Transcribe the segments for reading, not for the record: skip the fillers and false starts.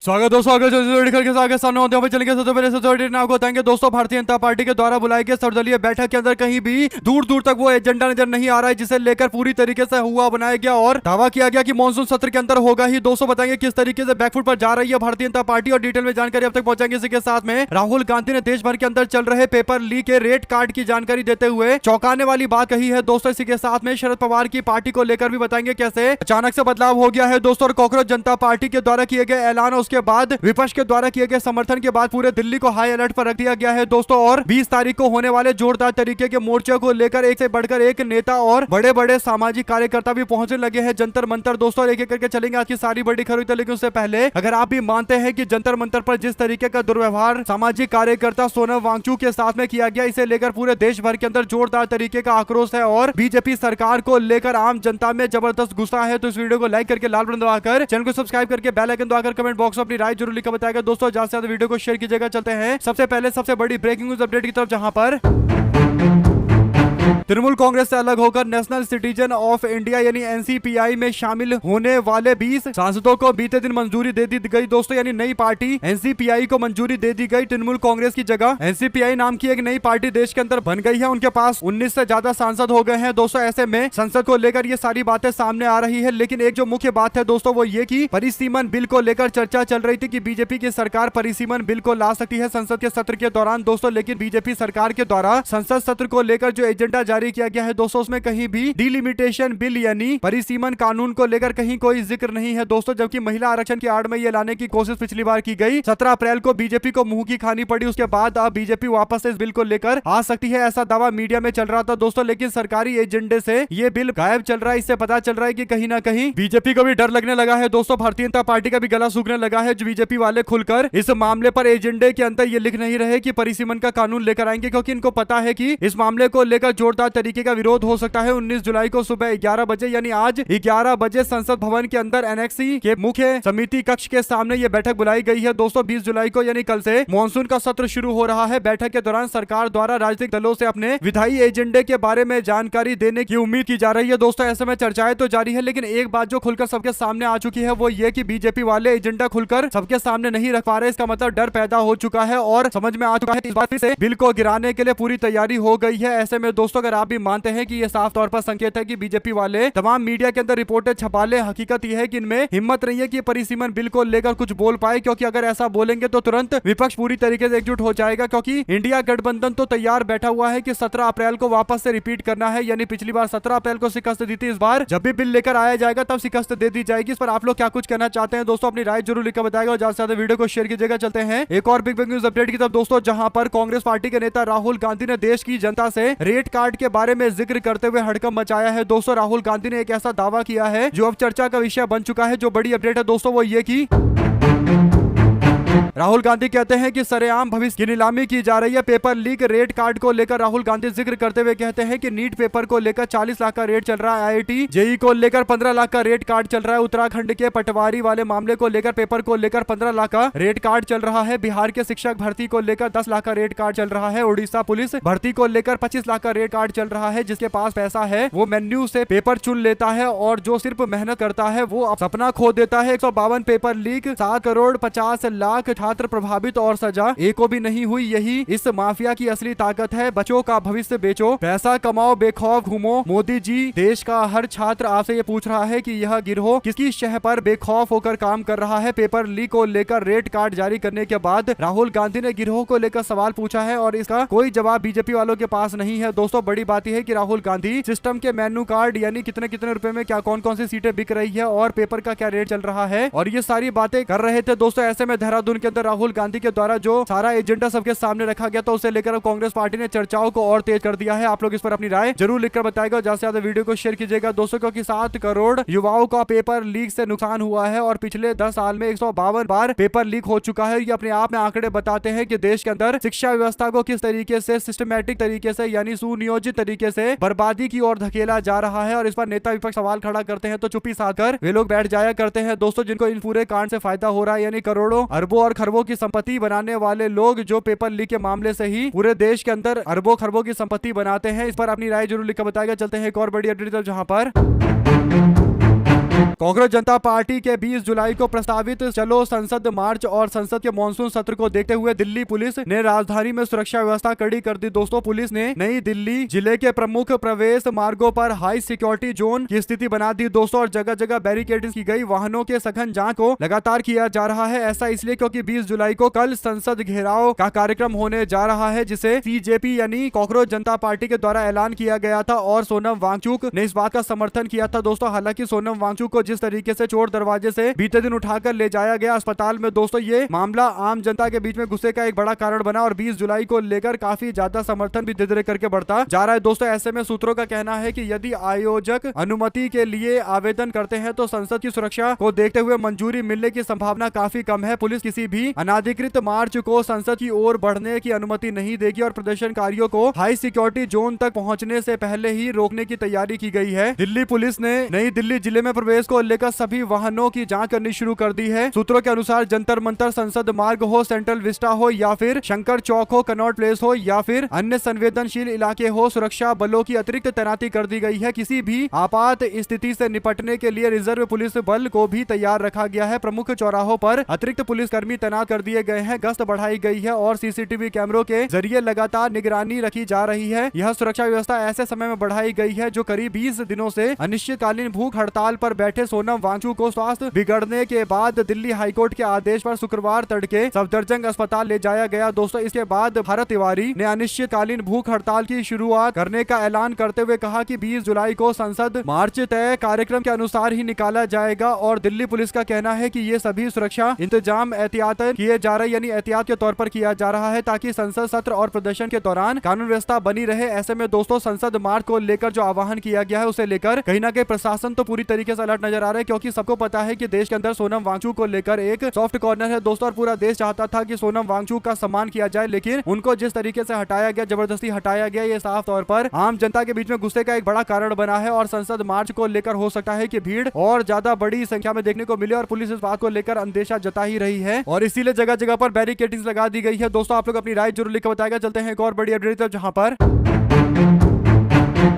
स्वागत दोस्तों, के आगे सामने होते हुए चलेंगे। सबसे पहले सबसे आपको बताएंगे दोस्तों, भारतीय जनता पार्टी के द्वारा बुलाई गई सर्वदलीय बैठक के अंदर कहीं भी दूर दूर तक वो एजेंडा नजर नहीं आ रहा है, जिसे लेकर पूरी तरीके से हुआ बनाया गया और दावा किया गया कि मानसून सत्र के अंदर होगा ही। दोस्तों बताएंगे किस तरीके से बैकफुट पर जा रही है भारतीय जनता पार्टी और डिटेल में जानकारी अब तक पहुंचाएंगे। इसी के साथ में राहुल गांधी ने देश भर के अंदर चल रहे पेपर लीक के रेट कार्ड की जानकारी देते हुए चौंकाने वाली बात कही है। दोस्तों इसी के साथ में शरद पवार की पार्टी को लेकर भी बताएंगे कैसे अचानक से बदलाव हो गया है दोस्तों। और कांग्रेस जनता पार्टी के द्वारा किए गए ऐलान और उसके बाद विपक्ष के द्वारा किए गए समर्थन के बाद पूरे दिल्ली को हाई अलर्ट पर रख दिया गया है दोस्तों। और 20 तारीख को होने वाले जोरदार तरीके के मोर्चे को लेकर एक से बढ़कर एक नेता और बड़े बड़े सामाजिक कार्यकर्ता भी पहुंचने लगे हैं जंतर मंतर। दोस्तों एक एक करके चलेंगे आज की सारी बड़ी खबर, लेकिन उससे पहले अगर आप भी मानते हैं कि जंतर मंतर पर जिस तरीके का दुर्व्यवहार सामाजिक कार्यकर्ता सोनम वांगचुक के साथ में किया गया, इसे लेकर पूरे देश भर के अंदर जोरदार तरीके का आक्रोश है और बीजेपी सरकार को लेकर आम जनता में जबरदस्त गुस्सा है। तो इस वीडियो को लाइक करके लाल बटन दबाकर चैनल को सब्सक्राइब करके बेल आइकन दबाकर कमेंट बॉक्स में अपनी राय जरूर लिखकर बताएगा दोस्तों। ज्यादा से ज्यादा वीडियो को शेयर कीजिएगा। चलते हैं सबसे पहले सबसे बड़ी ब्रेकिंग न्यूज अपडेट की तरफ, जहां पर तृणमूल कांग्रेस से अलग होकर नेशनल सिटीजन ऑफ इंडिया यानी एनसीपीआई में शामिल होने वाले 20 सांसदों को बीते दिन मंजूरी दे दी गई दोस्तों। यानी नई पार्टी एनसीपीआई को मंजूरी दे दी गई। तृणमूल कांग्रेस की जगह एनसीपीआई नाम की एक नई पार्टी देश के अंदर बन गई है। उनके पास 19 से ज्यादा सांसद हो गए हैं दोस्तों। ऐसे में संसद को लेकर ये सारी बातें सामने आ रही है, लेकिन एक जो मुख्य बात है दोस्तों वो ये कि परिसीमन बिल को लेकर चर्चा चल रही थी कि बीजेपी की सरकार परिसीमन बिल को ला सकती है संसद के सत्र के दौरान दोस्तों। लेकिन बीजेपी सरकार के द्वारा संसद सत्र को लेकर जो एजेंडा जारी किया गया है दोस्तों, उसमें कहीं भी डिलिमिटेशन बिल यानी परिसीमन कानून को लेकर कहीं कोई जिक्र नहीं है दोस्तों। जबकि महिला आरक्षण की आड़ में ये लाने की कोशिश पिछली बार की गई, 17 अप्रैल को बीजेपी को मुंह की खानी पड़ी। उसके बाद अब बीजेपी वापस से इस बिल को लेकर आ सकती है, ऐसा दावा मीडिया में चल रहा था दोस्तों। लेकिन सरकारी एजेंडे से ये बिल गायब चल रहा है। इससे पता चल रहा है कि कहीं ना कहीं बीजेपी को भी डर लगने लगा है दोस्तों। भारतीय जनता पार्टी का भी गला सूखने लगा है। जो बीजेपी वाले खुलकर इस मामले पर एजेंडे के अंदर ये लिख नहीं रहे कि परिसीमन का कानून लेकर आएंगे, क्योंकि इनको पता है कि इस मामले को लेकर जोरदार तरीके का विरोध हो सकता है। 19 जुलाई को सुबह 11 बजे यानी आज 11 बजे संसद भवन के अंदर एनेक्सी के मुख्य समिति कक्ष के सामने ये बैठक बुलाई गई है दोस्तों। 20 जुलाई को यानी कल से मॉनसून का सत्र शुरू हो रहा है। बैठक के दौरान सरकार द्वारा राजनीतिक दलों से अपने विधायी एजेंडे के बारे में जानकारी देने की उम्मीद की जा रही है दोस्तों। ऐसे में चर्चाएं तो जारी है, लेकिन एक बात जो खुलकर सबके सामने आ चुकी है वो ये कि बीजेपी वाले एजेंडा खुलकर सबके सामने नहीं रख पा रहे। इसका मतलब डर पैदा हो चुका है और समझ में आ चुका है इस बात से बिल को गिराने के लिए पूरी तैयारी हो गई है। ऐसे में दोस्तों अगर आप भी मानते हैं कि ये साफ तौर पर संकेत है कि बीजेपी वाले तमाम मीडिया के अंदर रिपोर्टें छपा ले, हकीकत यह है कि इनमें हिम्मत नहीं है कि परिसीमन बिल को लेकर कुछ बोल पाए, क्योंकि अगर ऐसा बोलेंगे तो तुरंत विपक्ष पूरी तरीके से एकजुट हो जाएगा। क्योंकि इंडिया गठबंधन तो तैयार बैठा हुआ है कि 17 अप्रैल को वापस से रिपीट करना है। यानी पिछली बार 17 अप्रैल को शिकस्त दी थी, इस बार जब भी बिल लेकर आया जाएगा तब शिकस्त दे दी जाएगी। इस पर आप लोग क्या कुछ कहना चाहते हैं दोस्तों, अपनी राय जरूर लिखकर बताएगा और ज्यादा से ज्यादा वीडियो को शेयर कीजिएगा। चलते हैं एक और बिग न्यूज अपडेट की तरफ दोस्तों, जहां पर कांग्रेस पार्टी के नेता राहुल गांधी ने देश की जनता से रेट कार्ड के बारे में जिक्र करते हुए हड़कंप मचाया है दोस्तों। राहुल गांधी ने एक ऐसा दावा किया है जो अब चर्चा का विषय बन चुका है। जो बड़ी अपडेट है दोस्तों वो ये कि राहुल गांधी कहते हैं कि सरेआम भविष्य की नीलामी की जा रही है। पेपर लीक रेट कार्ड को लेकर राहुल गांधी जिक्र करते हुए कहते हैं कि नीट पेपर को लेकर 40 लाख का रेट चल रहा है। आईआईटी जेई को लेकर 15 लाख का रेट कार्ड चल रहा है। उत्तराखंड के पटवारी वाले मामले को लेकर पेपर को लेकर 15 लाख का रेट कार्ड चल रहा है। बिहार के शिक्षक भर्ती को लेकर 10 लाख का रेट कार्ड चल रहा है। उड़ीसा पुलिस भर्ती को लेकर 25 लाख का रेट कार्ड चल रहा है। जिसके पास पैसा है वो मेन्यू से पेपर चुन लेता है और जो सिर्फ मेहनत करता है वो सपना खो देता है। 152 पेपर लीक, 7 करोड़ 50 लाख छात्र प्रभावित और सजा एक को भी नहीं हुई। यही इस माफिया की असली ताकत है। बच्चों का भविष्य बेचो, पैसा कमाओ, बेखौफ घूमो। मोदी जी, देश का हर छात्र आपसे ये पूछ रहा है कि यह गिरोह किसकी शह पर बेखौफ होकर काम कर रहा है। पेपर लीक को लेकर रेट कार्ड जारी करने के बाद राहुल गांधी ने गिरोह को लेकर सवाल पूछा है और इसका कोई जवाब बीजेपी वालों के पास नहीं है दोस्तों। बड़ी बात यह है कि राहुल गांधी सिस्टम के मेन्यू कार्ड यानी कितने कितने रुपए में क्या कौन कौन सी सीटें बिक रही है और पेपर का क्या रेट चल रहा है और ये सारी बातें कर रहे थे दोस्तों। ऐसे में देहरादून के अंदर राहुल गांधी के द्वारा जो सारा एजेंडा सबके सामने रखा गया तो उसे लेकर अब कांग्रेस पार्टी ने चर्चाओं को और तेज कर दिया है। आप लोग इस पर अपनी राय जरूर लिखकर बताएगा। ज्यादा से ज्यादा वीडियो को शेयर कीजिएगा दोस्तों, क्योंकि 7 करोड़ युवाओं का पेपर लीक से नुकसान हुआ है और पिछले 10 साल में 152 बार पेपर लीक हो चुका है। ये अपने आप में आंकड़े बताते हैं कि देश के अंदर शिक्षा व्यवस्था को किस तरीके से सिस्टमैटिक तरीके से यानी सुनियोजित तरीके से बर्बादी की ओर धकेला जा रहा है। और इस पर नेता विपक्ष सवाल खड़ा करते हैं तो चुप्पी साध कर वे लोग बैठ जाया करते हैं दोस्तों, जिनको इन पूरे कांड से फायदा हो रहा है। यानी करोड़ों अरबों और खरबों की संपत्ति बनाने वाले लोग जो पेपर लीक के मामले से ही पूरे देश के अंदर अरबों खरबों की संपत्ति बनाते हैं। इस पर अपनी राय जरूर लिखकर बताएगा। चलते हैं एक और बड़ी अपडेट जहां पर कांग्रेस जनता पार्टी के 20 जुलाई को प्रस्तावित चलो संसद मार्च और संसद के मानसून सत्र को देखते हुए दिल्ली पुलिस ने राजधानी में सुरक्षा व्यवस्था कड़ी कर दी। दोस्तों, पुलिस ने नई दिल्ली जिले के प्रमुख प्रवेश मार्गों पर हाई सिक्योरिटी जोन की स्थिति बना दी दोस्तों, और जगह जगह बैरिकेडिंग की गई। वाहनों के सघन जांच को लगातार किया जा रहा है। ऐसा इसलिए क्योंकि 20 जुलाई को कल संसद घेराव का कार्यक्रम होने जा रहा है, जिसे सीजेपी यानी कांग्रेस जनता पार्टी के द्वारा ऐलान किया गया था और सोनम वांगचुक ने इस बात का समर्थन किया था। दोस्तों, हालांकि सोनम वांगचुक को जिस तरीके से चोर दरवाजे से बीते दिन उठाकर ले जाया गया अस्पताल में, दोस्तों ये मामला आम जनता के बीच में गुस्से का एक बड़ा कारण बना और 20 जुलाई को लेकर काफी ज्यादा समर्थन भी धीरे धीरे करके बढ़ता जा रहा है। दोस्तों, ऐसे में सूत्रों का कहना है कि यदि आयोजक अनुमति के लिए आवेदन करते हैं तो संसद की सुरक्षा को देखते हुए मंजूरी मिलने की संभावना काफी कम है। पुलिस किसी भी अनाधिकृत मार्च को संसद की ओर बढ़ने की अनुमति नहीं देगी और प्रदर्शनकारियों को हाई सिक्योरिटी जोन तक पहुंचने से पहले ही रोकने की तैयारी की गई है। दिल्ली पुलिस ने नई दिल्ली जिले में प्रवेश को लेकर सभी वाहनों की जांच करनी शुरू कर दी है। सूत्रों के अनुसार जंतर मंतर, संसद मार्ग हो, सेंट्रल विस्टा हो या फिर शंकर चौक हो, कनॉट प्लेस हो या फिर अन्य संवेदनशील इलाके हो, सुरक्षा बलों की अतिरिक्त तैनाती कर दी गई है। किसी भी आपात स्थिति से निपटने के लिए रिजर्व पुलिस बल को भी तैयार रखा गया है। प्रमुख चौराहों पर अतिरिक्त पुलिस कर्मी तैनात कर दिए गए हैं, गश्त बढ़ाई गई है और सीसीटीवी कैमरों के जरिए लगातार निगरानी रखी जा रही है। यह सुरक्षा व्यवस्था ऐसे समय में बढ़ाई गई है जो करीब 20 दिनों से अनिश्चितकालीन भूख हड़ताल पर बैठे सोनम वांगचुक को स्वास्थ्य बिगड़ने के बाद दिल्ली हाईकोर्ट के आदेश पर शुक्रवार तड़के सफदरजंग अस्पताल ले जाया गया। दोस्तों, इसके बाद भारत तिवारी ने अनिश्चितकालीन भूख हड़ताल की शुरुआत करने का ऐलान करते हुए कहा कि 20 जुलाई को संसद मार्च तय कार्यक्रम के अनुसार ही निकाला जाएगा और दिल्ली पुलिस का कहना है कि ये सभी सुरक्षा इंतजाम एहतियातन किए जा रहे, यानी एहतियात के तौर पर किया जा रहा है ताकि संसद सत्र और प्रदर्शन के दौरान कानून व्यवस्था बनी रहे। ऐसे में दोस्तों, संसद मार्च को लेकर जो आह्वान किया गया है उसे लेकर कहीं ना कहीं प्रशासन तो पूरी तरीके से अलर्ट नजर आ रहा है, क्योंकि सबको पता है कि देश के अंदर सोनम वांगचुक को लेकर एक सॉफ्ट कॉर्नर है दोस्तों, और पूरा देश चाहता था कि सोनम वांगचुक का सम्मान किया जाए, लेकिन उनको जिस तरीके से हटाया गया, जबरदस्ती हटाया गया, ये साफ तौर पर आम जनता के बीच में गुस्से का एक बड़ा कारण बना है और संसद मार्च को लेकर हो सकता है कि भीड़ और ज्यादा बड़ी संख्या में देखने को मिले और पुलिस इस बात को लेकर अंदेशा जता ही रही है और इसीलिए जगह जगह पर बैरिकेडिंग लगा दी गई है। दोस्तों, आप लोग अपनी राय जरूर लिखकर बताएगा। चलते हैं एक और बड़ी अपडेट जहां पर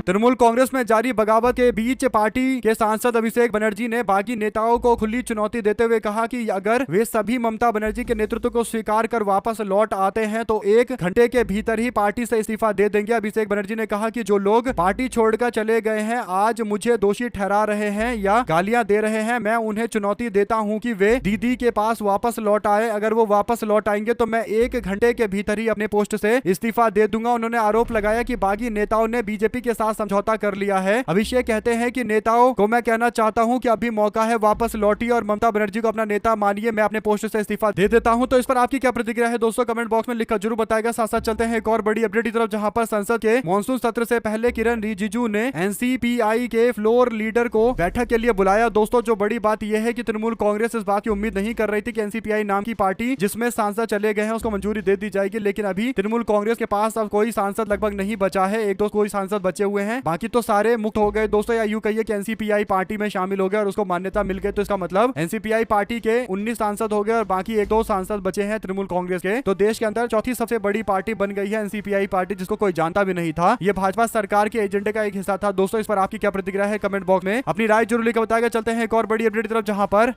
तृणमूल कांग्रेस में जारी बगावत के बीच पार्टी के सांसद अभिषेक बनर्जी ने बागी नेताओं को खुली चुनौती देते हुए कहा कि अगर वे सभी ममता बनर्जी के नेतृत्व को स्वीकार कर वापस लौट आते हैं तो 1 घंटे के भीतर ही पार्टी से इस्तीफा दे देंगे। अभिषेक बनर्जी ने कहा कि जो लोग पार्टी छोड़कर चले गए हैं, आज मुझे दोषी ठहरा रहे हैं या गालियां दे रहे हैं, मैं उन्हें चुनौती देता हूं कि वे दीदी के पास वापस लौट आए। अगर वो वापस लौट आएंगे तो मैं 1 घंटे के भीतर ही अपने पोस्ट से इस्तीफा दे दूंगा। उन्होंने आरोप लगाया कि बागी नेताओं ने बीजेपी के साथ समझौता कर लिया है। अभिषेक कहते हैं कि नेताओं को मैं कहना चाहता हूं कि अभी मौका है, वापस लौटिए और ममता बनर्जी को अपना नेता मानिए, मैं अपने पोस्ट से इस्तीफा दे देता हूं। तो इस पर आपकी क्या प्रतिक्रिया है दोस्तों, कमेंट बॉक्स में लिखकर जरूर बताएगा। साथ साथ चलते हैं एक और बड़ी अपडेट की तरफ जहां पर संसद के मानसून सत्र से पहले किरण रिजिजू ने एनसीपीआई के फ्लोर लीडर को बैठक के लिए बुलाया। दोस्तों, जो बड़ी बात यह है कि तृणमूल कांग्रेस इस बात की उम्मीद नहीं कर रही थी कि एनसीपीआई नाम की पार्टी जिसमें सांसद चले गए हैं उसको मंजूरी दे दी जाएगी, लेकिन अभी तृणमूल कांग्रेस के पास अब कोई सांसद लगभग नहीं बचा है। एक दो कोई सांसद बचे हुए हैं, बाकी तो सारे मुक्त हो गए दोस्तों, या यूं कहिए कि एनसीपीआई पार्टी में शामिल हो गए और उसको मान्यता मिल गई। तो इसका मतलब एनसीपीआई पार्टी के 19 सांसद हो गए और बाकी 1-2 सांसद बचे हैं तृणमूल कांग्रेस के। तो देश के अंदर चौथी सबसे बड़ी पार्टी बन गई है एनसीपीआई पार्टी, जिसको कोई जानता भी नहीं था। ये भाजपा सरकार के एजेंडे का एक हिस्सा था। दोस्तों, इस पर आपकी क्या प्रतिक्रिया है, कमेंट बॉक्स में अपनी राय जरूर लिखकर बताएगा। चलते हैं एक और बड़ी अपडेट की तरफ जहां पर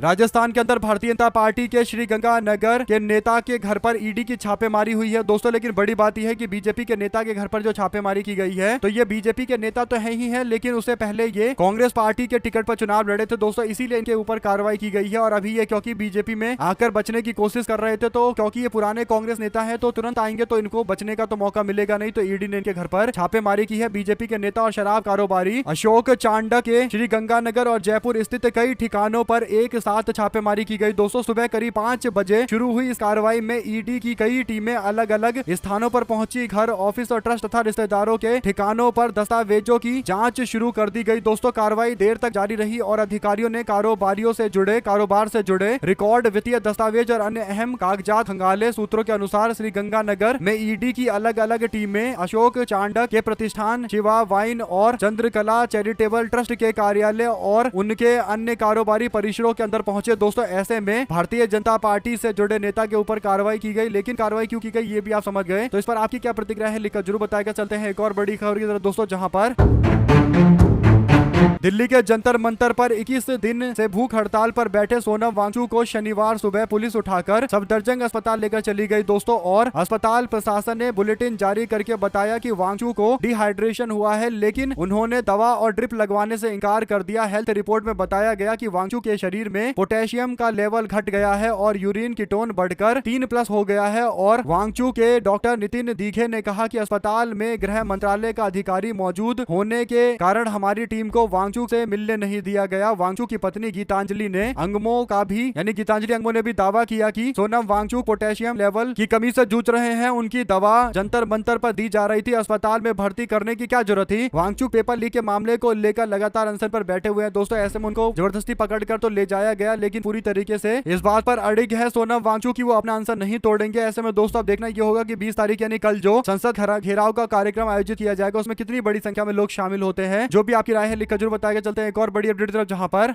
राजस्थान के अंदर भारतीय जनता पार्टी के श्रीगंगानगर के नेता के घर पर ईडी की छापेमारी हुई है दोस्तों, लेकिन बड़ी बात यह है कि बीजेपी के नेता के घर पर जो छापेमारी की गई है तो ये बीजेपी के नेता तो है ही है, लेकिन उससे पहले ये कांग्रेस पार्टी के टिकट पर चुनाव लड़े थे दोस्तों, इसीलिए इनके ऊपर कार्रवाई की गई है। और अभी ये क्योंकि बीजेपी में आकर बचने की कोशिश कर रहे थे, तो क्योंकि ये पुराने कांग्रेस नेता है तो तुरंत आएंगे तो इनको बचने का तो मौका मिलेगा नहीं, तो ईडी ने इनके घर पर छापेमारी की है। बीजेपी के नेता और शराब कारोबारी अशोक चांडा के श्रीगंगानगर और जयपुर स्थित कई ठिकानों पर एक साथ छापेमारी की गई। दोस्तों, सुबह करीब 5 बजे शुरू हुई इस कार्रवाई में ईडी की कई टीमें अलग अलग स्थानों पर पहुंची। घर, ऑफिस और ट्रस्ट तथा रिश्तेदारों के ठिकानों पर दस्तावेजों की जांच शुरू कर दी गई। दोस्तों, कार्रवाई देर तक जारी रही और अधिकारियों ने कारोबार से जुड़े रिकॉर्ड, वित्तीय दस्तावेज और अन्य अहम कागजात खंगाले। सूत्रों के अनुसार श्रीगंगानगर में ईडी की अलग अलग टीमें अशोक चांडक के प्रतिष्ठान शिवा वाइन और चंद्रकला चैरिटेबल ट्रस्ट के कार्यालय और उनके अन्य कारोबारी परिसरों के अंदर पहुंचे। दोस्तों, ऐसे में भारतीय जनता पार्टी से जुड़े नेता के ऊपर कार्रवाई की गई, लेकिन कार्रवाई क्यों की गई ये भी आप समझ गए। तो इस पर आपकी क्या प्रतिक्रिया है, लिखकर जरूर बताएगा। चलते हैं एक और बड़ी खबर की तरफ दोस्तों, जहां पर दिल्ली के जंतर मंतर पर 21 दिन से भूख हड़ताल पर बैठे सोनम वांगचुक को शनिवार सुबह पुलिस उठाकर सफदरजंग अस्पताल लेकर चली गई दोस्तों, और अस्पताल प्रशासन ने बुलेटिन जारी करके बताया कि वांगचुक को डिहाइड्रेशन हुआ है, लेकिन उन्होंने दवा और ड्रिप लगवाने से इनकार कर दिया। हेल्थ रिपोर्ट में बताया गया कि वांगचुक के शरीर में पोटेशियम का लेवल घट गया है और यूरिन की टोन बढ़कर 3+ हो गया है। और वांगचुक के डॉक्टर नितिन दीघे ने कहा कि अस्पताल में गृह मंत्रालय का अधिकारी मौजूद होने के कारण हमारी टीम को वांगचुक से मिलने नहीं दिया गया। वांगचुक की पत्नी गीतांजलि अंगमो ने भी दावा किया कि सोनम वांगचुक पोटेशियम लेवल की कमी से जूझ रहे हैं, उनकी दवा जंतर मंतर पर दी जा रही थी, अस्पताल में भर्ती करने की क्या जरूरत थी। वांगचुक पेपर लीक के मामले को लेकर लगातार अनशन पर बैठे हुए हैं दोस्तों। ऐसे में उनको जबरदस्ती पकड़कर तो ले जाया गया, लेकिन पूरी तरीके से इस बात पर अड़िग है सोनम वांगचुक की वो अपना अनशन नहीं तोड़ेंगे। ऐसे में दोस्तों अब देखना ये होगा कि 20 तारीख यानी कल जो संसद घेराव का कार्यक्रम आयोजित किया जाएगा उसमें कितनी बड़ी संख्या में लोग शामिल होते हैं। जो भी आपकी राय है लिखकर जरूर बताएगा। चलते हैं एक और बड़ी अपडेट तरफ, जहां पर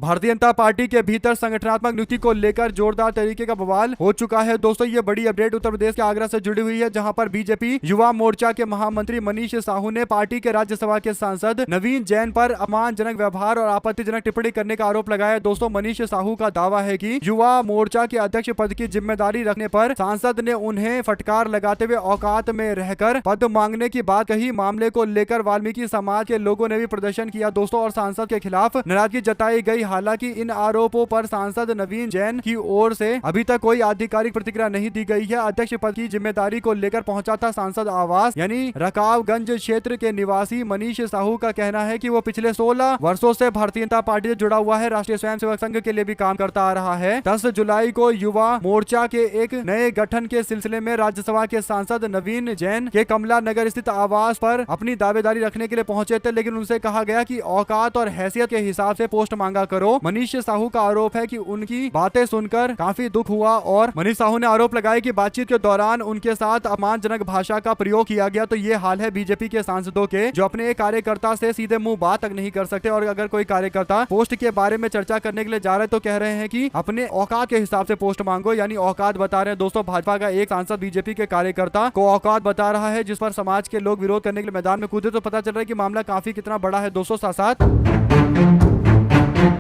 भारतीय जनता पार्टी के भीतर संगठनात्मक नियुक्ति को लेकर जोरदार तरीके का बवाल हो चुका है दोस्तों। ये बड़ी अपडेट उत्तर प्रदेश के आगरा से जुड़ी हुई है, जहां पर बीजेपी युवा मोर्चा के महामंत्री मनीष साहू ने पार्टी के राज्यसभा के सांसद नवीन जैन पर अपमानजनक व्यवहार और आपत्तिजनक टिप्पणी करने का आरोप लगाया दोस्तों। मनीष साहू का दावा है कि युवा मोर्चा के अध्यक्ष पद की जिम्मेदारी रखने पर सांसद ने उन्हें फटकार लगाते हुए औकात में रहकर पद मांगने की बात कही। मामले को लेकर वाल्मीकि समाज के लोगों ने भी प्रदर्शन किया दोस्तों और सांसद के खिलाफ नाराजगी जताई गई। हालांकि इन आरोपों पर सांसद नवीन जैन की ओर से अभी तक कोई आधिकारिक प्रतिक्रिया नहीं दी गई है। अध्यक्ष पद की जिम्मेदारी को लेकर पहुंचा था सांसद आवास यानी रकाबगंज क्षेत्र के निवासी मनीष साहू का कहना है कि वो पिछले 16 वर्षों से भारतीय जनता पार्टी से जुड़ा हुआ है, राष्ट्रीय स्वयंसेवक संघ के लिए भी काम करता आ रहा है। 10 जुलाई को युवा मोर्चा के एक नए गठन के सिलसिले में राज्यसभा के सांसद नवीन जैन के कमला नगर स्थित आवास पर अपनी दावेदारी रखने के लिए पहुंचे थे, लेकिन उनसे कहा गया कि औकात और हैसियत के हिसाब से पोस्ट मांगा करो। मनीष साहू का आरोप है कि उनकी बातें सुनकर काफी दुख हुआ और मनीष साहू ने आरोप लगाया कि बातचीत के दौरान उनके साथ अपमानजनक भाषा का प्रयोग किया गया। तो ये हाल है बीजेपी के सांसदों के, जो अपने एक कार्यकर्ता से सीधे मुंह बात तक नहीं कर सकते, और अगर कोई कार्यकर्ता पोस्ट के बारे में चर्चा करने के लिए जा रहे तो कह रहे हैं कि अपने औकात के हिसाब से पोस्ट मांगो, यानी औकात बता रहे हैं दोस्तों। भाजपा का एक सांसद बीजेपी के कार्यकर्ता को औकात बता रहा है, जिस पर समाज के लोग विरोध करने के लिए मैदान में कूदे। तो पता चल रहा है कि मामला काफी कितना बड़ा है दोस्तों। साथ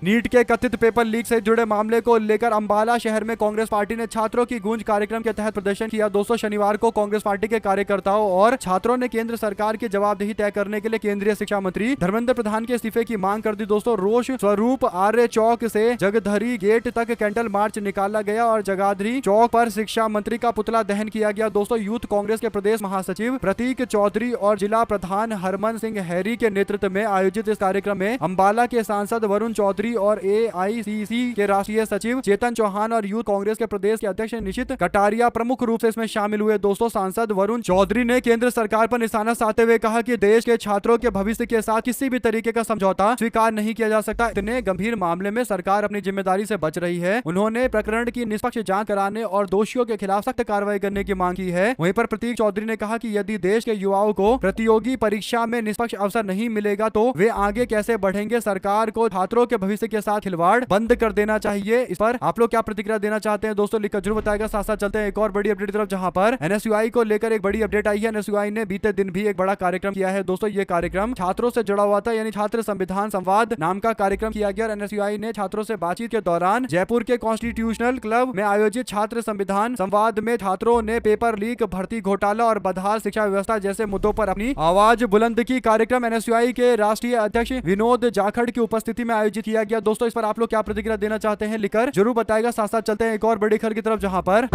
नीट के कथित पेपर लीक से जुड़े मामले को लेकर अंबाला शहर में कांग्रेस पार्टी ने छात्रों की गूंज कार्यक्रम के तहत प्रदर्शन किया दोस्तों। शनिवार को कांग्रेस पार्टी के कार्यकर्ताओं और छात्रों ने केंद्र सरकार की जवाबदेही तय करने के लिए केंद्रीय शिक्षा मंत्री धर्मेंद्र प्रधान के इस्तीफे की मांग कर दी दोस्तों। रोष स्वरूप आर्य चौक से जगधरी गेट तक कैंडल मार्च निकाला गया और जगाधरी चौक पर शिक्षा मंत्री का पुतला दहन किया गया दोस्तों। यूथ कांग्रेस के प्रदेश महासचिव प्रतीक चौधरी और जिला प्रधान हरमन सिंह हैरी के नेतृत्व में आयोजित इस कार्यक्रम में अंबाला के सांसद वरुण चौधरी और AICC के राष्ट्रीय सचिव चेतन चौहान और यूथ कांग्रेस के प्रदेश के अध्यक्ष निशित कटारिया प्रमुख रूप से इसमें शामिल हुए दोस्तों। सांसद वरुण चौधरी ने केंद्र सरकार पर निशाना साधते हुए कहा कि देश के छात्रों के भविष्य के साथ किसी भी तरीके का समझौता स्वीकार नहीं किया जा सकता। इतने गंभीर मामले में सरकार अपनी जिम्मेदारी से बच रही है। उन्होंने प्रकरण की निष्पक्ष जांच कराने और दोषियों के खिलाफ सख्त कार्रवाई करने की मांग की है। वहीं पर प्रतीक चौधरी ने कहा कि यदि देश के युवाओं को प्रतियोगी परीक्षा में निष्पक्ष अवसर नहीं मिलेगा तो वे आगे कैसे बढ़ेंगे। सरकार को छात्रों के भविष्य के साथ खिलवाड़ बंद कर देना चाहिए। इस पर आप लोग क्या प्रतिक्रिया देना चाहते हैं दोस्तों, लिखकर जरूर बताएगा। साथ साथ चलते हैं एक और बड़ी अपडेट की तरफ, जहां पर NSUI को लेकर एक बड़ी अपडेट आई है। NSUI ने बीते दिन भी एक बड़ा कार्यक्रम किया है दोस्तों। ये कार्यक्रम छात्रों से जुड़ा हुआ था, यानी छात्र संविधान संवाद नाम का कार्यक्रम किया गया। NSUI ने छात्रों से बातचीत के दौरान जयपुर के कॉन्स्टिट्यूशनल क्लब में आयोजित छात्र संविधान संवाद में छात्रों ने पेपर लीक, भर्ती घोटाला और बदहाल शिक्षा व्यवस्था जैसे मुद्दों पर अपनी आवाज बुलंद की। कार्यक्रम NSUI के राष्ट्रीय अध्यक्ष विनोद जाखड़ की उपस्थिति में आयोजित किया गया दोस्तों। इस पर आप लोग क्या प्रतिक्रिया देना चाहते हैं, लिखकर जरूर बताएगा। साथ साथ चलते हैं एक और बड़ी खबर की तरफ, जहां पर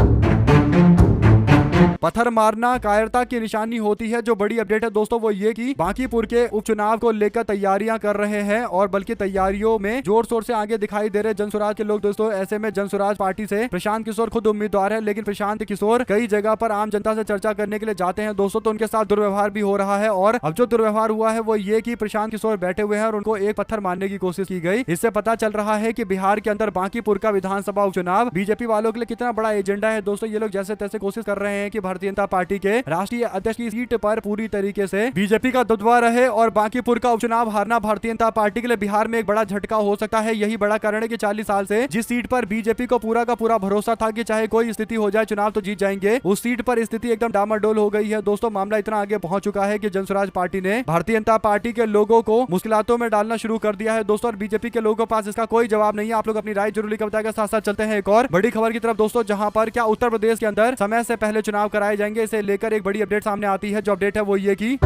पत्थर मारना कायरता की निशानी होती है। जो बड़ी अपडेट है दोस्तों वो ये कि बांकीपुर के उपचुनाव को लेकर तैयारियां कर रहे हैं और बल्कि तैयारियों में जोर शोर से आगे दिखाई दे रहे जनसुराज के लोग दोस्तों। ऐसे में जनसुराज पार्टी से प्रशांत किशोर खुद उम्मीदवार है, लेकिन प्रशांत किशोर कई जगह पर आम जनता से चर्चा करने के लिए जाते हैं दोस्तों, तो उनके साथ दुर्व्यवहार भी हो रहा है। और अब जो दुर्व्यवहार हुआ है वो ये कि प्रशांत किशोर बैठे हुए हैं और उनको एक पत्थर मारने की कोशिश की गई। इससे पता चल रहा है कि बिहार के अंदर बांकीपुर का विधानसभा उपचुनाव बीजेपी वालों के लिए कितना बड़ा एजेंडा है दोस्तों। ये लोग जैसे तैसे कोशिश कर रहे हैं कि भारतीय जनता पार्टी के राष्ट्रीय अध्यक्ष की सीट पर पूरी तरीके से बीजेपी का दबदबा रहे और बांकीपुर का उपचुनाव हारना भारतीय जनता पार्टी के लिए बिहार में एक बड़ा झटका हो सकता है। यही बड़ा कारण है कि 40 साल से जिस सीट पर बीजेपी को पूरा का पूरा भरोसा था कि चाहे कोई स्थिति हो जाए चुनाव तो जीत जाएंगे, उस सीट पर स्थिति एकदम डामाडोल हो गई है। दोस्तों मामला इतना आगे पहुंच चुका है कि जनसुराज पार्टी ने भारतीय जनता पार्टी के लोगों को मुश्किलों में डालना शुरू कर दिया है दोस्तों, और बीजेपी के लोगों के पास इसका कोई जवाब नहीं है। आप लोग अपनी राय जरूर लिखकर बताएगा। साथ साथ चलते हैं एक और बड़ी खबर की तरफ दोस्तों, जहां पर क्या उत्तर प्रदेश के अंदर समय से पहले चुनाव कराए जाएंगे, इसे लेकर एक बड़ी अपडेट सामने आती है। जो अपडेट है वो ये की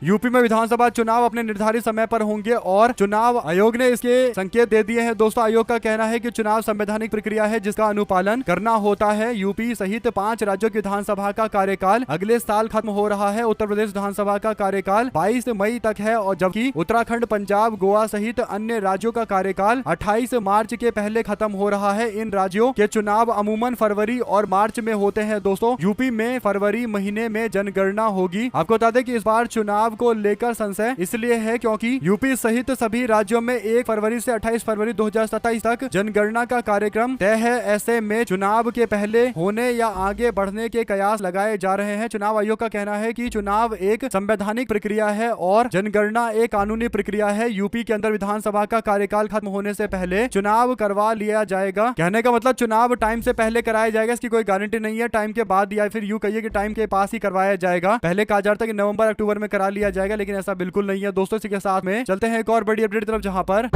यूपी में विधानसभा चुनाव अपने निर्धारित समय पर होंगे और चुनाव आयोग ने इसके संकेत दे दिए हैं। दोस्तों आयोग का कहना है कि चुनाव संवैधानिक प्रक्रिया है जिसका अनुपालन करना होता है। यूपी सहित 5 राज्यों की विधानसभा का कार्यकाल अगले साल खत्म हो रहा है। उत्तर प्रदेश विधानसभा का कार्यकाल 22 मई तक है और जबकि उत्तराखंड, पंजाब, गोवा सहित अन्य राज्यों का कार्यकाल 28 मार्च के पहले खत्म हो रहा है। इन राज्यों के चुनाव अमूमन फरवरी और मार्च में होते हैं। दोस्तों यूपी में फरवरी महीने में जनगणना होगी। आपको बता दें कि इस बार चुनाव को लेकर संशय इसलिए है क्योंकि यूपी सहित सभी राज्यों में 1 फरवरी से 28 फरवरी 2027 तक जनगणना का कार्यक्रम तय है। ऐसे में चुनाव के पहले होने या आगे बढ़ने के कयास लगाए जा रहे हैं। चुनाव आयोग का कहना है कि चुनाव एक संवैधानिक प्रक्रिया है और जनगणना एक कानूनी प्रक्रिया है। यूपी के अंदर विधानसभा का कार्यकाल खत्म होने से पहले चुनाव करवा लिया जाएगा। कहने का मतलब चुनाव टाइम से पहले कराया जाएगा, इसकी कोई गारंटी नहीं है टाइम के बाद या फिर यूं कहिए कि टाइम के पास ही करवाया जाएगा। पहले कहा जाता है कि नवंबर अक्टूबर में करा लिया जाएगा, लेकिन ऐसा बिल्कुल नहीं है दोस्तों। इसी के साथ में चलते हैं एक और बड़ी अपडेट तरफ, जहां पर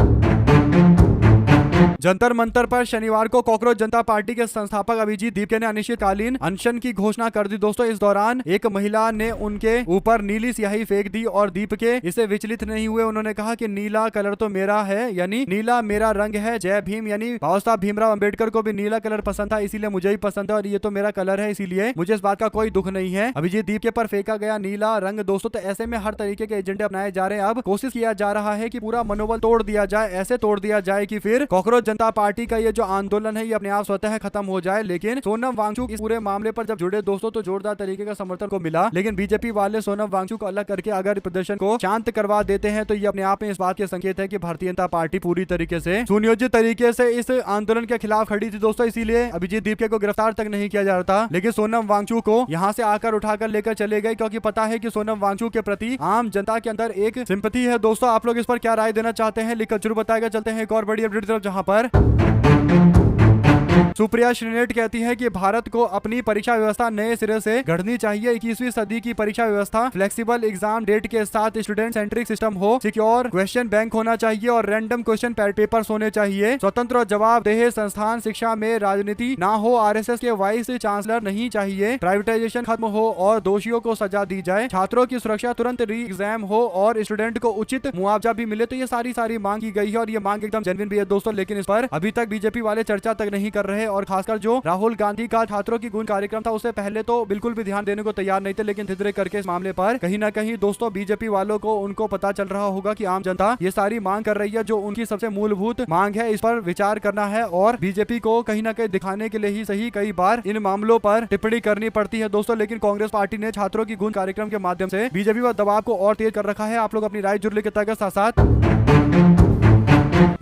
जंतर मंतर पर शनिवार को कॉकरोच जनता पार्टी के संस्थापक अभिजीत दीपके ने अनिश्चितकालीन अनशन की घोषणा कर दी। दोस्तों इस दौरान एक महिला ने उनके ऊपर नीली स्याही फेंक दी और दीपके इसे विचलित नहीं हुए। उन्होंने कहा कि नीला कलर तो मेरा है, यानी नीला मेरा रंग है। जय भीम, यानी बाबा साहब भीमराव अंबेडकर को भी नीला कलर पसंद था, इसीलिए मुझे ही पसंद है और ये तो मेरा कलर है, इसीलिए मुझे इस बात का कोई दुख नहीं है। अभिजीत दीपके पर फेंका गया नीला रंग दोस्तों, तो ऐसे में हर तरीके के एजेंडे अपनाए जा रहे हैं। अब कोशिश किया जा रहा है कि पूरा मनोबल तोड़ दिया जाए, ऐसे तोड़ दिया जाए कि फिर कॉकरोच जनता पार्टी का ये जो आंदोलन है ये अपने आप स्वतः खत्म हो जाए। लेकिन सोनम वांगचुक इस पूरे मामले पर जब जुड़े दोस्तों तो जोरदार तरीके का समर्थन को मिला, लेकिन बीजेपी वाले सोनम वांगचुक को अलग करके अगर प्रदर्शन को शांत करवा देते हैं तो ये अपने आप में इस बात के संकेत है कि भारतीय जनता पार्टी पूरी तरीके से सुनियोजित तरीके से इस आंदोलन के खिलाफ खड़ी थी दोस्तों। इसीलिए अभिजीत दीपके को गिरफ्तार तक नहीं किया जा रहा था, लेकिन सोनम वांगचुक को यहाँ से आकर उठाकर लेकर चले गए, क्योंकि पता है कि सोनम वांगचुक के प्रति आम जनता के अंदर एक सिंपैथी है। दोस्तों आप लोग इस पर क्या राय देना चाहते हैं लिखकर जरूर बताएगा। चलते हैं एक और बड़ी अपडेट तरफ, जहां पर सुप्रिया श्रीनेट कहती है कि भारत को अपनी परीक्षा व्यवस्था नए सिरे से गढ़नी चाहिए। 21वीं सदी की परीक्षा व्यवस्था फ्लेक्सिबल एग्जाम डेट के साथ स्टूडेंट सेंट्रिक सिस्टम हो, सिक्योर क्वेश्चन बैंक होना चाहिए और रैंडम क्वेश्चन पेपर्स होने चाहिए। स्वतंत्र और जवाबदेह संस्थान, शिक्षा में राजनीति ना हो, आरएसएस के वाइस चांसलर नहीं चाहिए, प्राइवेटाइजेशन खत्म हो और दोषियों को सजा दी जाए, छात्रों की सुरक्षा, तुरंत री एग्जाम हो और स्टूडेंट को उचित मुआवजा भी मिले। तो ये सारी मांग की गई है और ये मांग एकदम जेन्युइन भी है दोस्तों, लेकिन इस पर अभी तक बीजेपी वाले चर्चा तक नहीं कर रहे। और खासकर जो राहुल गांधी का छात्रों की गूंज कार्यक्रम था उससे पहले तो बिल्कुल भी ध्यान देने को तैयार नहीं थे, लेकिन धीरे करके इस मामले पर कहीं ना कहीं दोस्तों बीजेपी वालों को उनको पता चल रहा होगा कि आम जनता ये सारी मांग कर रही है जो उनकी सबसे मूलभूत मांग है, इस पर विचार करना है और बीजेपी को कहीं ना कहीं दिखाने के लिए ही सही कई बार इन मामलों पर टिप्पणी करनी पड़ती है दोस्तों। लेकिन कांग्रेस पार्टी ने छात्रों की गूंज कार्यक्रम के माध्यम से बीजेपी पर दबाव को और तेज कर रखा है। आप लोग अपनी राय जरूर लिखिएगा। साथ साथ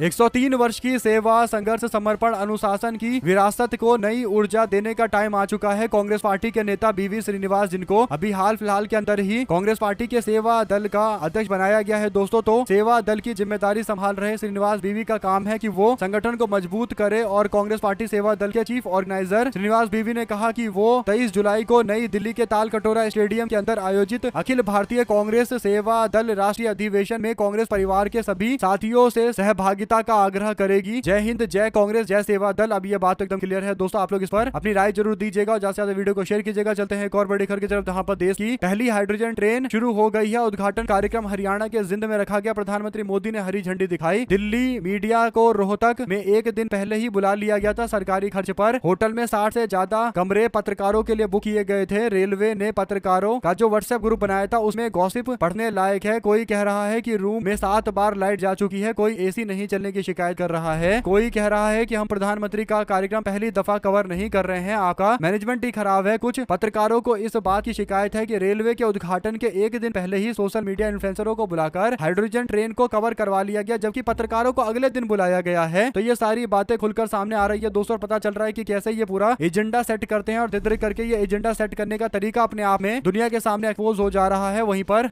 103 वर्ष की सेवा, संघर्ष, समर्पण, अनुशासन की विरासत को नई ऊर्जा देने का टाइम आ चुका है। कांग्रेस पार्टी के नेता बीवी श्रीनिवास, जिनको अभी हाल फिलहाल के अंदर ही कांग्रेस पार्टी के सेवा दल का अध्यक्ष बनाया गया है दोस्तों, तो सेवा दल की जिम्मेदारी संभाल रहे श्रीनिवास बीवी का काम है कि वो संगठन को मजबूत करे। और कांग्रेस पार्टी सेवा दल के चीफ ऑर्गेनाइजर श्रीनिवास बीवी ने कहा कि वो 23 जुलाई को नई दिल्ली के ताल कटोरा स्टेडियम के अंदर आयोजित अखिल भारतीय कांग्रेस सेवा दल राष्ट्रीय अधिवेशन में कांग्रेस परिवार के सभी साथियों से सहभागिता का आग्रह करेगी। जय हिंद, जय कांग्रेस, जय सेवा दल। अब ये बात एकदम क्लियर है दोस्तों, आप लोग इस पर अपनी राय जरूर दीजिएगा और ज्यादा से ज्यादा वीडियो को शेयर कीजिएगा। चलते हैं एक और बड़ी खबर की तरफ, जहां पर देश की पहली हाइड्रोजन ट्रेन शुरू हो गई है। उद्घाटन कार्यक्रम हरियाणा के जिंद में रखा गया। प्रधानमंत्री मोदी ने हरी झंडी दिखाई। दिल्ली मीडिया को रोहतक में एक दिन पहले ही बुला लिया गया था सरकारी खर्च पर। होटल में 60 से ज्यादा कमरे पत्रकारों के लिए बुक किए गए थे। रेलवे ने पत्रकारों का जो व्हाट्सएप ग्रुप बनाया था उसमें गॉसिप पढ़ने लायक है। कोई कह रहा है कि रूम में 7 बार लाइट जा चुकी है, कोई एसी नहीं चलने की शिकायत कर रहा है। कोई कह रहा है कि हम प्रधानमंत्री का कार्यक्रम पहली दफा कवर नहीं कर रहे हैं, आपका मैनेजमेंट ही खराब है। कुछ पत्रकारों को इस बात की शिकायत है कि रेलवे के उद्घाटन के एक दिन पहले ही सोशल मीडिया इन्फ्लुएंसरों को बुलाकर हाइड्रोजन ट्रेन को कवर करवा लिया गया, जबकि पत्रकारों को अगले दिन बुलाया गया है। तो ये सारी बातें खुलकर सामने आ रही है दोस्तों। पता चल रहा है कि कैसे ये पूरा एजेंडा सेट करते हैं और धीरे करके ये एजेंडा सेट करने का तरीका अपने आप में दुनिया के सामने एक्सपोज हो जा रहा है। वहीं पर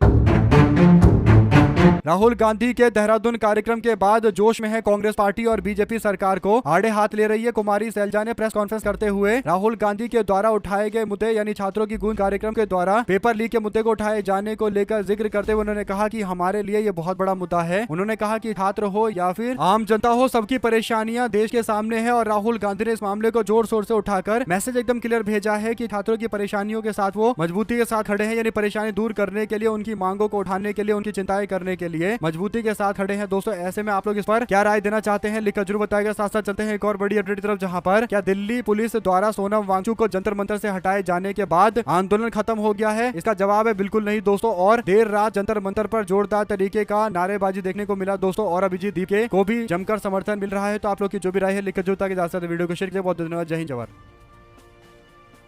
राहुल गांधी के देहरादून कार्यक्रम के बाद जोश में है कांग्रेस पार्टी और बीजेपी सरकार को आड़े हाथ ले रही है। कुमारी सैलजा ने प्रेस कॉन्फ्रेंस करते हुए राहुल गांधी के द्वारा उठाए गए मुद्दे यानी छात्रों की गूंज कार्यक्रम के द्वारा पेपर लीक के मुद्दे को उठाए जाने को लेकर जिक्र करते हुए उन्होंने कहा कि हमारे लिए ये बहुत बड़ा मुद्दा है। उन्होंने कहा कि छात्र हो या फिर आम जनता हो, सबकी परेशानियां देश के सामने है और राहुल गांधी ने इस मामले को जोर शोर से उठाकर मैसेज एकदम क्लियर भेजा है कि छात्रों की परेशानियों के साथ वो मजबूती के साथ खड़े हैं, यानी परेशानी दूर करने के लिए, उनकी मांगों को उठाने के लिए, उनकी चिंताएं करने के लिए मजबूती के साथ खड़े हैं। दोस्तों ऐसे में आप लोग इस पर क्या राय देना चाहते हैं लिखकर जरूर बताएगा। साथ साथ चलते हैं एक और बड़ी अपडेट की तरफ, जहां पर क्या दिल्ली पुलिस द्वारा सोनम वांगचुक को जंतर मंतर से हटाए जाने के बाद आंदोलन खत्म हो गया है? इसका जवाब है बिल्कुल नहीं दोस्तों। और देर रात जंतर मंतर पर जोरदार तरीके का नारेबाजी देखने को मिला दोस्तों और अभिजीत दीप को भी जमकर समर्थन मिल रहा है। तो आप लोग की जो भी राय है लिखकर जरूर ताकि वीडियो को शेयर कीजिए। बहुत धन्यवाद। जय हिंद जवाहर।